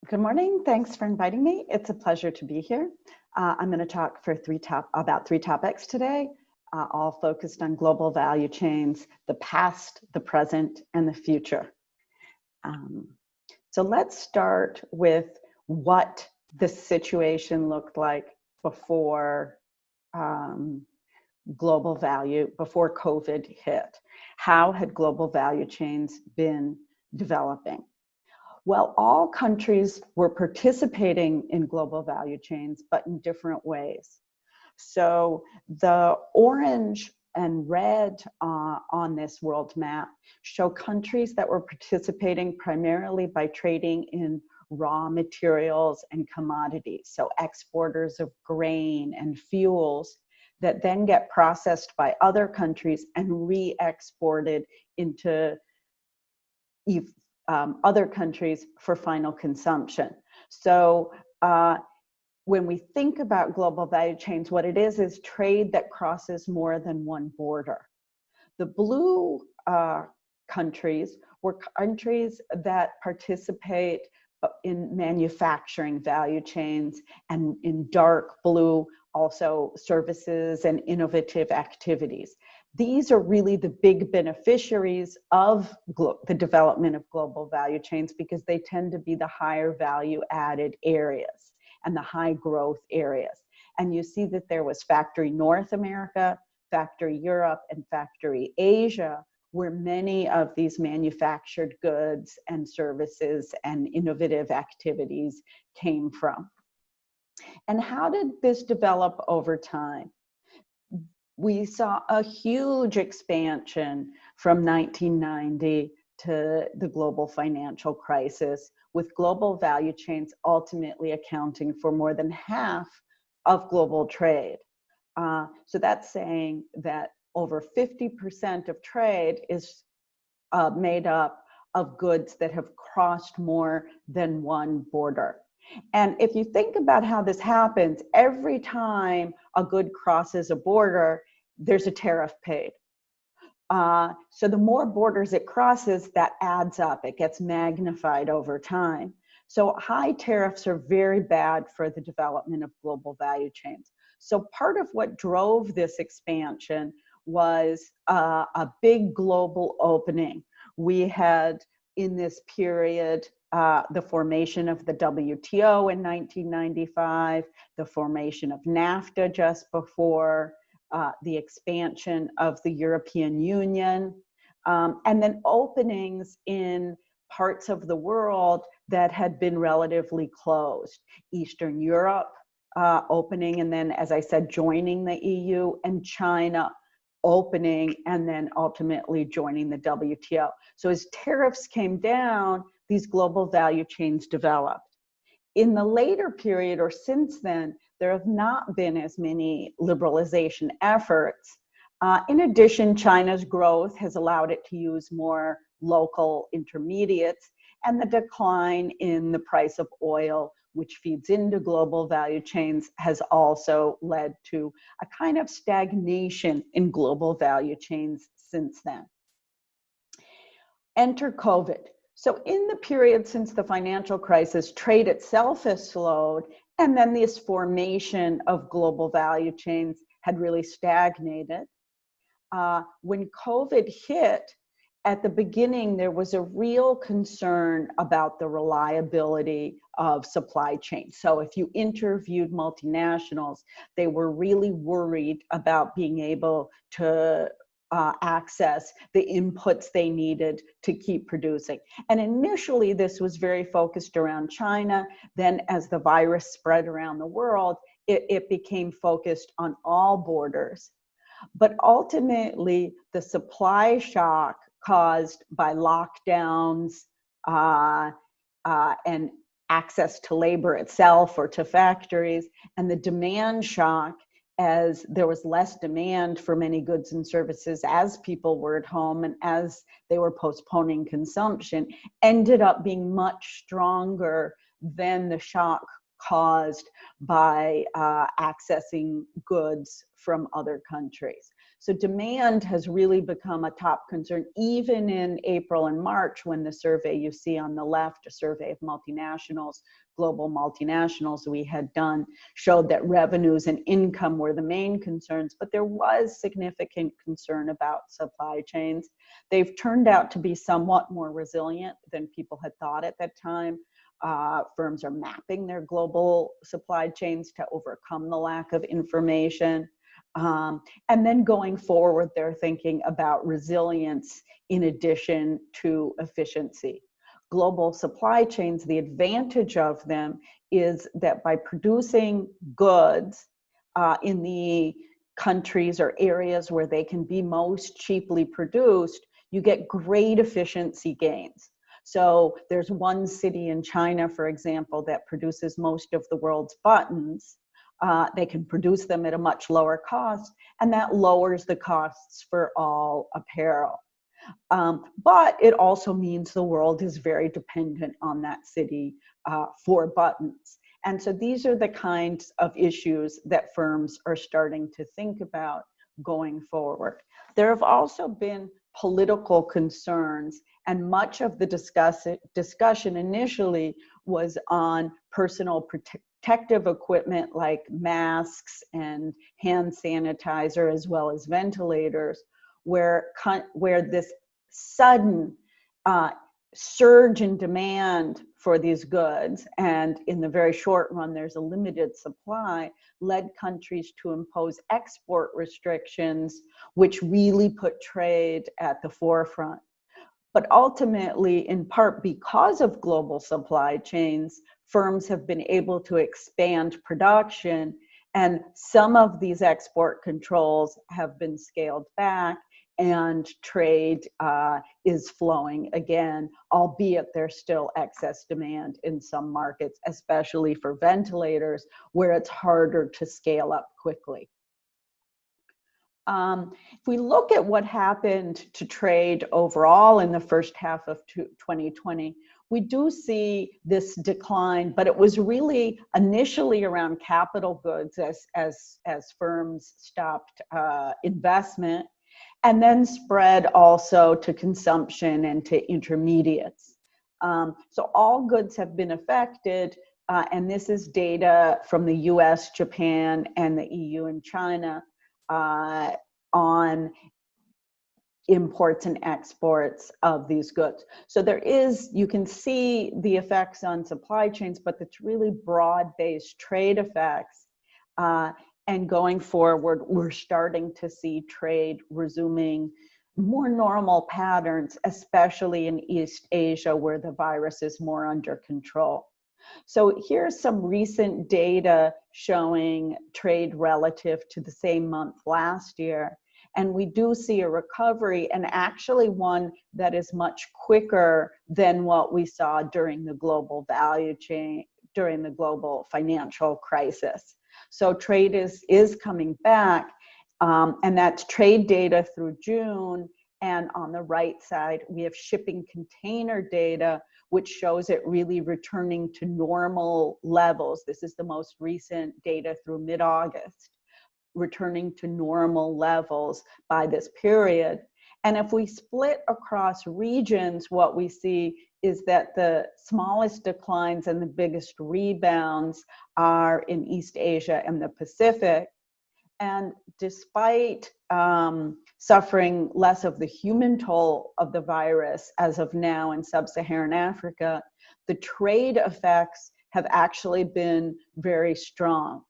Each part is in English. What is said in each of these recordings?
Good morning. Thanks for inviting me. It's a pleasure to be here. I'm going to talk for about three topics today, all focused on global value chains, the past, the present, and the future. So let's start with what the situation looked like before before COVID hit. How had global value chains been developing? Well, all countries were participating in global value chains, but in different ways. So the orange and red on this world map show countries that were participating primarily by trading in raw materials and commodities. So exporters of grain and fuels that then get processed by other countries and re-exported into other countries for final consumption. So when we think about global value chains, what it is trade that crosses more than one border. The blue countries were countries that participate in manufacturing value chains, and in dark blue, also services and innovative activities. These are really the big beneficiaries of the development of global value chains because they tend to be the higher value added areas and the high growth areas. And you see that there was Factory North America, Factory Europe, and Factory Asia, where many of these manufactured goods and services and innovative activities came from. And how did this develop over time? We saw a huge expansion from 1990 to the global financial crisis, with global value chains ultimately accounting for more than half of global trade. So that's saying that over 50% of trade is made up of goods that have crossed more than one border. And if you think about how this happens, every time a good crosses a border, there's a tariff paid. So the more borders it crosses, that adds up. It gets magnified over time. So high tariffs are very bad for the development of global value chains. So part of what drove this expansion was a big global opening. We had, in this period, the formation of the WTO in 1995, the formation of NAFTA just before, the expansion of the European Union, and then openings in parts of the world that had been relatively closed. Eastern Europe opening, and then, as I said, joining the EU, and China opening, and then ultimately joining the WTO. So as tariffs came down, these global value chains developed. In the later period, or since then, there have not been as many liberalization efforts. In addition, China's growth has allowed it to use more local intermediates, and the decline in the price of oil, which feeds into global value chains, has also led to a kind of stagnation in global value chains since then. Enter COVID. So in the period since the financial crisis, trade itself has slowed, and then this formation of global value chains had really stagnated. When COVID hit, at the beginning, there was a real concern about the reliability of supply chains. So if you interviewed multinationals, they were really worried about being able to access the inputs they needed to keep producing. And initially, this was very focused around China. Then as the virus spread around the world, it became focused on all borders. But ultimately, the supply shock caused by lockdowns and access to labor itself or to factories, and the demand shock as there was less demand for many goods and services as people were at home and as they were postponing consumption, ended up being much stronger than the shock caused by accessing goods from other countries. So demand has really become a top concern, even in April and March, when the survey you see on the left, a survey of multinationals, global multinationals we had done, showed that revenues and income were the main concerns, but there was significant concern about supply chains. They've turned out to be somewhat more resilient than people had thought at that time. Firms are mapping their global supply chains to overcome the lack of information. And then going forward, they're thinking about resilience in addition to efficiency. Global supply chains, the advantage of them is that by producing goods in the countries or areas where they can be most cheaply produced, you get great efficiency gains. So there's one city in China, for example, that produces most of the world's buttons. They can produce them at a much lower cost, and that lowers the costs for all apparel. But it also means the world is very dependent on that city for buttons. And so these are the kinds of issues that firms are starting to think about going forward. There have also been political concerns, and much of the discussion initially was on personal protective equipment like masks and hand sanitizer, as well as ventilators, where this sudden surge in demand for these goods, and in the very short run there's a limited supply, led countries to impose export restrictions, which really put trade at the forefront. But ultimately, in part because of global supply chains, firms have been able to expand production, and some of these export controls have been scaled back, and trade is flowing again, albeit there's still excess demand in some markets, especially for ventilators, where it's harder to scale up quickly. If we look at what happened to trade overall in the first half of 2020, we do see this decline, but it was really initially around capital goods as firms stopped investment, and then spread also to consumption and to intermediates. So all goods have been affected, and this is data from the US, Japan, and the EU and China on imports and exports of these goods. So there is, you can see the effects on supply chains, but it's really broad-based trade effects. And going forward, we're starting to see trade resuming more normal patterns, especially in East Asia, where the virus is more under control. So here's some recent data showing trade relative to the same month last year. And we do see a recovery, and actually one that is much quicker than what we saw during the global value chain, during the global financial crisis. So trade is coming back, and that's trade data through June. And on the right side, we have shipping container data, which shows it really returning to normal levels. This is the most recent data through mid-August, returning to normal levels by this period. And if we split across regions, what we see is that the smallest declines and the biggest rebounds are in East Asia and the Pacific. And despite suffering less of the human toll of the virus as of now in sub-Saharan Africa, the trade effects have actually been very strong.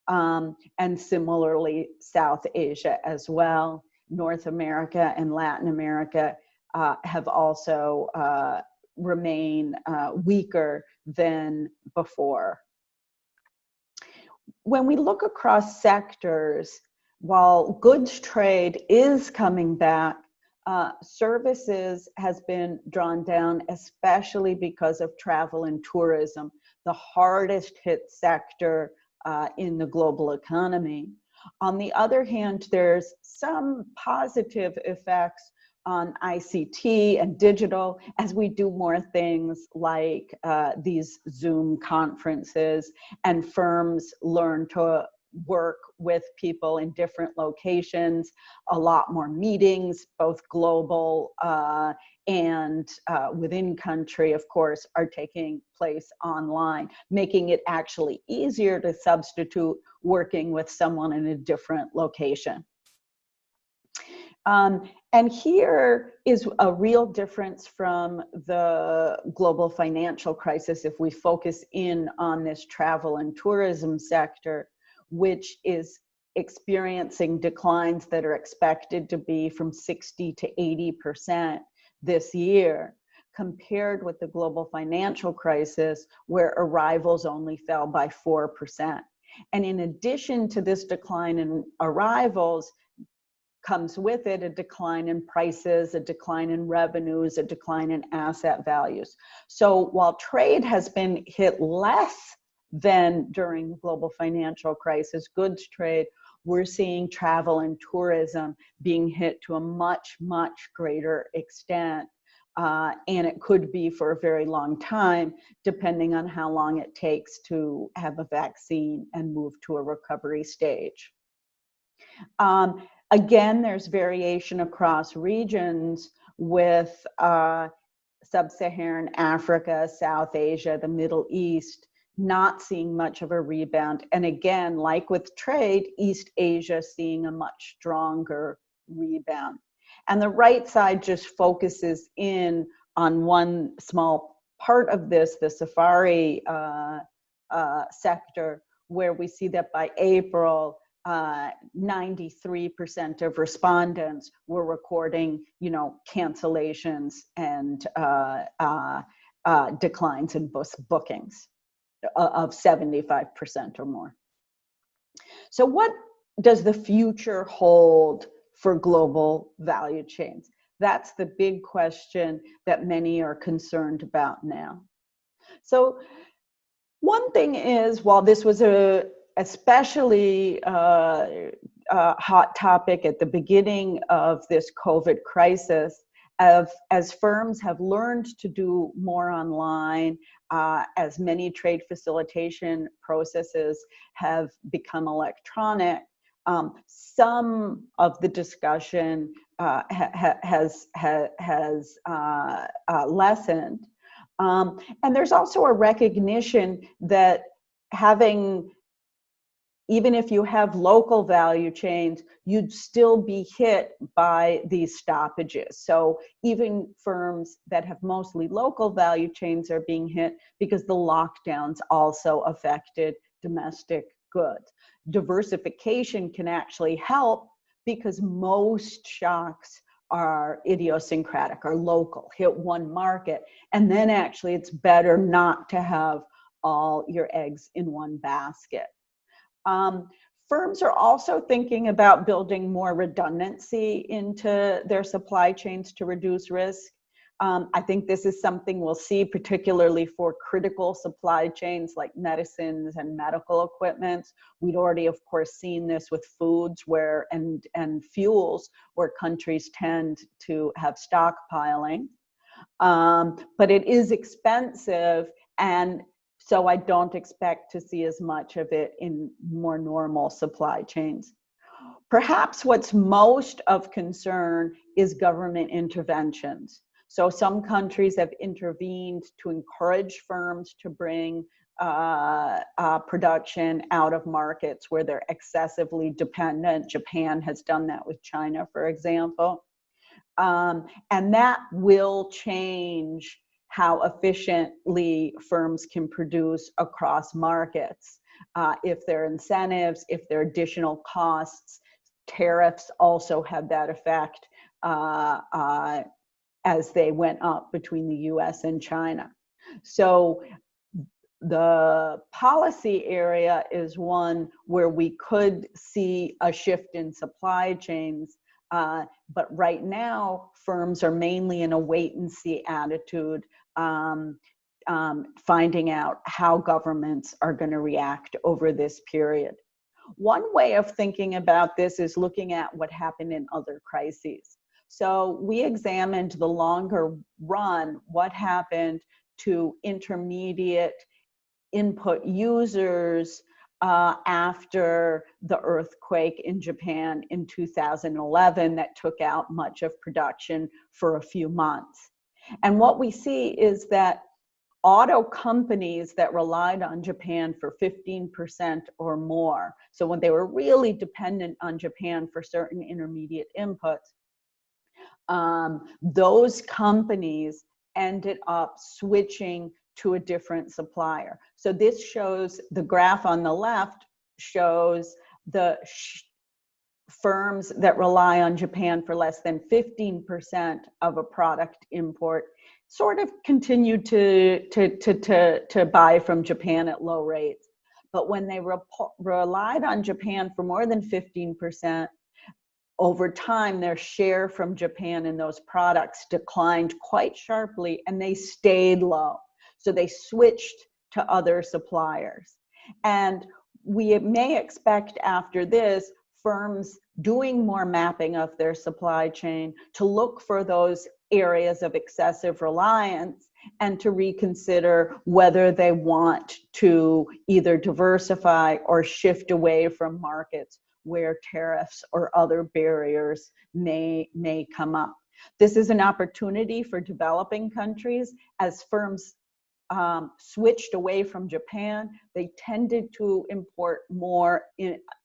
And similarly, South Asia as well. North America and Latin America have also remain weaker than before. When we look across sectors, while goods trade is coming back, services has been drawn down, especially because of travel and tourism, the hardest hit sector in the global economy. On the other hand, there's some positive effects on ICT and digital as we do more things like these Zoom conferences, and firms learn to work with people in different locations. A lot more meetings, both global and within country, of course, are taking place online, making it actually easier to substitute working with someone in a different location. And here is a real difference from the global financial crisis if we focus in on this travel and tourism sector, which is experiencing declines that are expected to be from 60 to 80% this year, compared with the global financial crisis, where arrivals only fell by 4%. And in addition to this decline in arrivals, comes with it a decline in prices, a decline in revenues, a decline in asset values. So while trade has been hit less than during the global financial crisis, goods trade, we're seeing travel and tourism being hit to a much, much greater extent. And it could be for a very long time, depending on how long it takes to have a vaccine and move to a recovery stage. Again, there's variation across regions with Sub-Saharan Africa, South Asia, the Middle East, not seeing much of a rebound. And again, like with trade, East Asia seeing a much stronger rebound. And the right side just focuses in on one small part of this, the safari sector, where we see that by April, 93% of respondents were recording, cancellations and declines in bookings of 75% or more. So what does the future hold for global value chains? That's the big question that many are concerned about now. So one thing is, while this was a especially hot topic at the beginning of this COVID crisis, as firms have learned to do more online, as many trade facilitation processes have become electronic, some of the discussion has lessened. And there's also a recognition that even if you have local value chains, you'd still be hit by these stoppages. So even firms that have mostly local value chains are being hit because the lockdowns also affected domestic goods. Diversification can actually help because most shocks are idiosyncratic, are local, hit one market. And then actually it's better not to have all your eggs in one basket. Firms are also thinking about building more redundancy into their supply chains to reduce risk. I think this is something we'll see particularly for critical supply chains like medicines and medical equipment. We'd already, of course, seen this with foods and fuels, where countries tend to have stockpiling. But it is expensive, and so I don't expect to see as much of it in more normal supply chains. Perhaps what's most of concern is government interventions. So some countries have intervened to encourage firms to bring production out of markets where they're excessively dependent. Japan has done that with China, for example. And that will change how efficiently firms can produce across markets. If there are incentives, if there are additional costs, tariffs also have that effect as they went up between the US and China. So the policy area is one where we could see a shift in supply chains. But right now, firms are mainly in a wait-and-see attitude, finding out how governments are going to react over this period. One way of thinking about this is looking at what happened in other crises. So we examined the longer run, what happened to intermediate input users after the earthquake in Japan in 2011 that took out much of production for a few months. And what we see is that auto companies that relied on Japan for 15% or more, so when they were really dependent on Japan for certain intermediate inputs, those companies ended up switching to a different supplier. So this shows, the graph on the left shows the firms that rely on Japan for less than 15% of a product import sort of continued to buy from Japan at low rates. But when they relied on Japan for more than 15%, over time, their share from Japan in those products declined quite sharply, and they stayed low. So they switched to other suppliers. And we may expect after this, firms doing more mapping of their supply chain to look for those areas of excessive reliance and to reconsider whether they want to either diversify or shift away from markets where tariffs or other barriers may come up. This is an opportunity for developing countries. As firms switched away from Japan, they tended to import more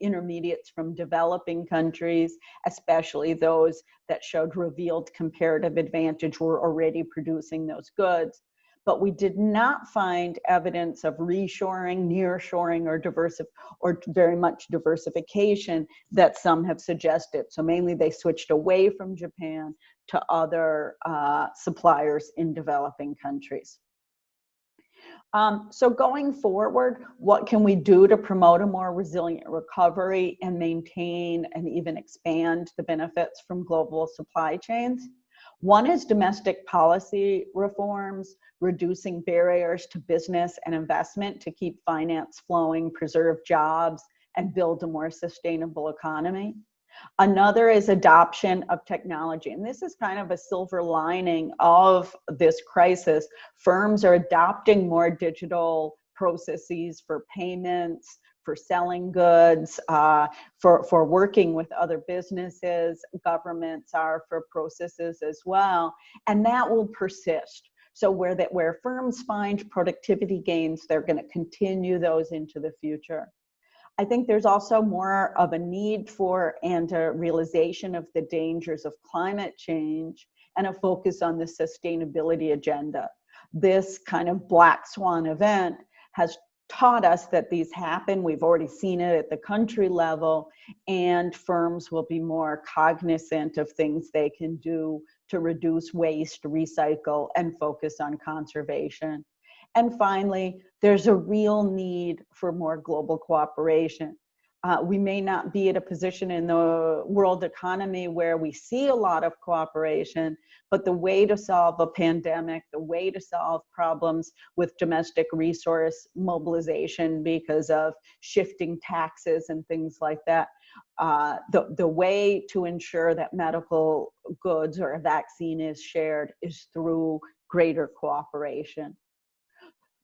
intermediates from developing countries, especially those that showed revealed comparative advantage were already producing those goods. But we did not find evidence of reshoring, nearshoring, or very much diversification that some have suggested. So mainly they switched away from Japan to other suppliers in developing countries. So going forward, what can we do to promote a more resilient recovery and maintain and even expand the benefits from global supply chains? One is domestic policy reforms, reducing barriers to business and investment to keep finance flowing, preserve jobs, and build a more sustainable economy. Another is adoption of technology. And this is kind of a silver lining of this crisis. Firms are adopting more digital processes for payments, for selling goods, for working with other businesses. Governments are for processes as well. And that will persist. So where firms find productivity gains, they're going to continue those into the future. I think there's also more of a need for and a realization of the dangers of climate change and a focus on the sustainability agenda. This kind of black swan event has taught us that these happen. We've already seen it at the country level, and firms will be more cognizant of things they can do to reduce waste, recycle, and focus on conservation. And finally, there's a real need for more global cooperation. We may not be at a position in the world economy where we see a lot of cooperation, but the way to solve a pandemic, the way to solve problems with domestic resource mobilization because of shifting taxes and things like that, the way to ensure that medical goods or a vaccine is shared is through greater cooperation.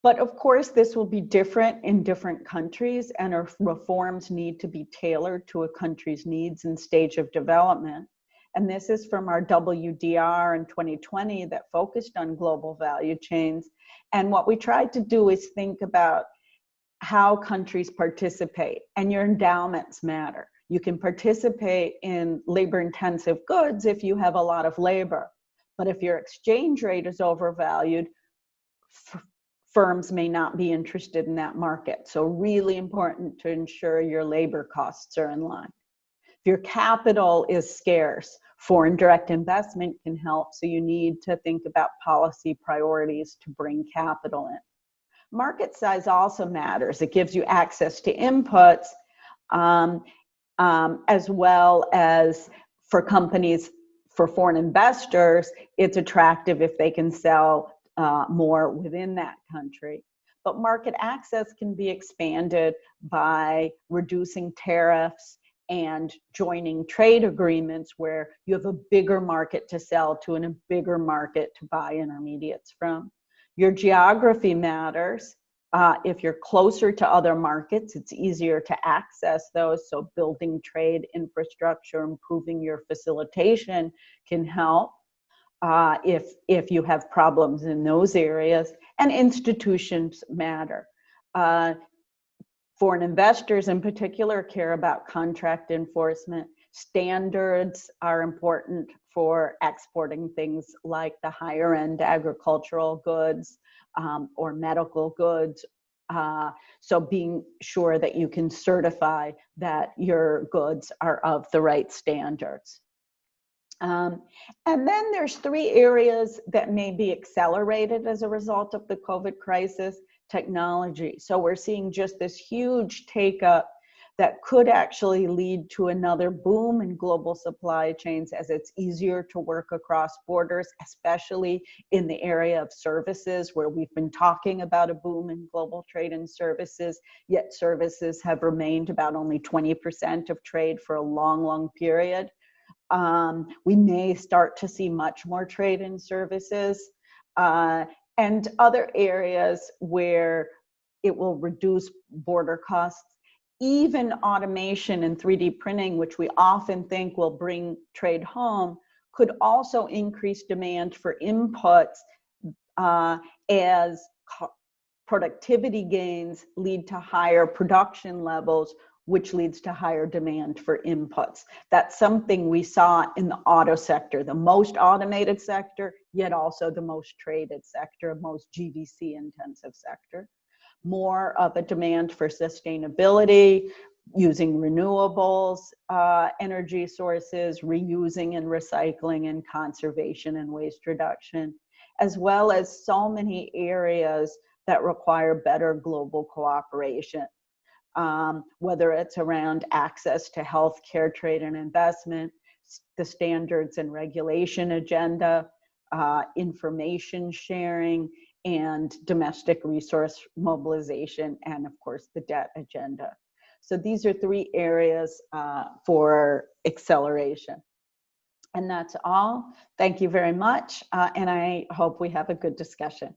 But of course, this will be different in different countries, and our reforms need to be tailored to a country's needs and stage of development. And this is from our WDR in 2020 that focused on global value chains. And what we tried to do is think about how countries participate, and your endowments matter. You can participate in labor-intensive goods if you have a lot of labor. But if your exchange rate is overvalued, firms may not be interested in that market. So really important to ensure your labor costs are in line. If your capital is scarce, foreign direct investment can help. So you need to think about policy priorities to bring capital in. Market size also matters. It gives you access to inputs, as well as for companies, for foreign investors, it's attractive if they can sell more within that country. But market access can be expanded by reducing tariffs and joining trade agreements where you have a bigger market to sell to and a bigger market to buy intermediates from. Your geography matters. If you're closer to other markets, it's easier to access those. So building trade infrastructure, improving your facilitation can help if you have problems in those areas. And institutions matter. Foreign investors in particular care about contract enforcement. Standards are important for exporting things like the higher end agricultural goods or medical goods. So being sure that you can certify that your goods are of the right standards. And then there's 3 areas that may be accelerated as a result of the COVID crisis. Technology. So we're seeing just this huge take up that could actually lead to another boom in global supply chains as it's easier to work across borders, especially in the area of services, where we've been talking about a boom in global trade and services, yet services have remained about only 20% of trade for a long, long period. We may start to see much more trade in services. And other areas where it will reduce border costs. Even automation and 3D printing, which we often think will bring trade home, could also increase demand for inputs as productivity gains lead to higher production levels, which leads to higher demand for inputs. That's something we saw in the auto sector, the most automated sector, yet also the most traded sector, most GDC intensive sector. More of a demand for sustainability, using renewables, energy sources, reusing and recycling, and conservation and waste reduction, as well as so many areas that require better global cooperation. Whether it's around access to healthcare, trade and investment, the standards and regulation agenda, information sharing, and domestic resource mobilization, and of course the debt agenda. So these are 3 areas for acceleration. And that's all. Thank you very much, and I hope we have a good discussion.